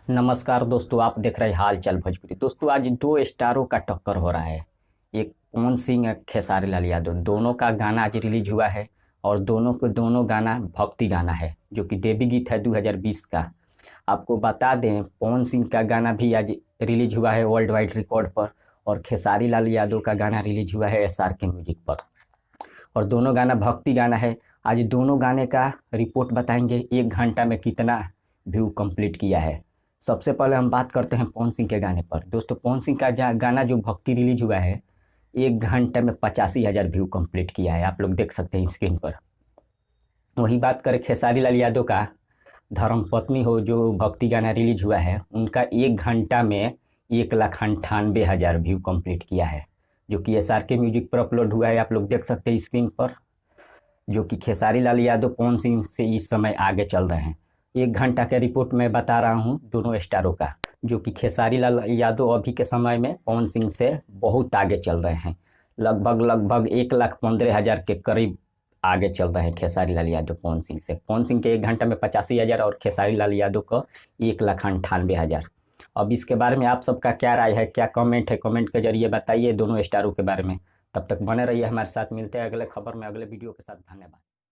नमस्कार दोस्तों, आप देख रहे हैं हाल चाल भोजपुरी। दोस्तों, आज दो स्टारों का टक्कर हो रहा है। एक पवन सिंह, एक खेसारी लाल यादव। दोनों का गाना आज रिलीज हुआ है और दोनों गाना भक्ति गाना है, जो कि देवी गीत है 2020 का। आपको बता दें, पवन सिंह का गाना भी आज रिलीज हुआ है वर्ल्ड वाइड रिकॉर्ड पर, और खेसारी लाल यादव का गाना रिलीज हुआ है SRK म्यूजिक पर। और दोनों गाना भक्ति गाना है। आज दोनों गाने का रिपोर्ट बताएंगे, 1 घंटा में कितना व्यू कंप्लीट किया है। सबसे पहले हम बात करते हैं पवन सिंह के गाने पर। दोस्तों, पवन सिंह का गाना जो भक्ति रिलीज हुआ है, 1 घंटे में 85,000 व्यू कंप्लीट किया है। आप लोग देख सकते हैं स्क्रीन पर। वही बात करें खेसारी लाल यादव का, धर्म पत्नी हो जो भक्ति गाना रिलीज हुआ है, उनका 1 घंटा में 1,98,000 व्यू कंप्लीट किया है, जो कि SRK म्यूजिक पर अपलोड हुआ है। आप लोग देख सकते हैं स्क्रीन पर, जो कि खेसारी लाल यादव पवन सिंह से इस समय आगे चल रहे हैं। 1 घंटा का रिपोर्ट मैं बता रहा हूँ दोनों स्टारों का, जो कि खेसारी लाल यादव अभी के समय में पवन सिंह से बहुत आगे चल रहे हैं। लगभग 1,15,000 के करीब आगे चल रहे हैं खेसारी लाल यादव पवन सिंह से। पवन सिंह के 1 घंटा में 85,000 और खेसारी लाल यादव का 1,98,000। अब इसके बारे में आप सबका क्या राय है, क्या कमेंट है, कमेंट के जरिए बताइए दोनों स्टारों के बारे में। तब तक बने रहिए हमारे साथ। मिलते हैं अगले खबर में, अगले वीडियो के साथ। धन्यवाद।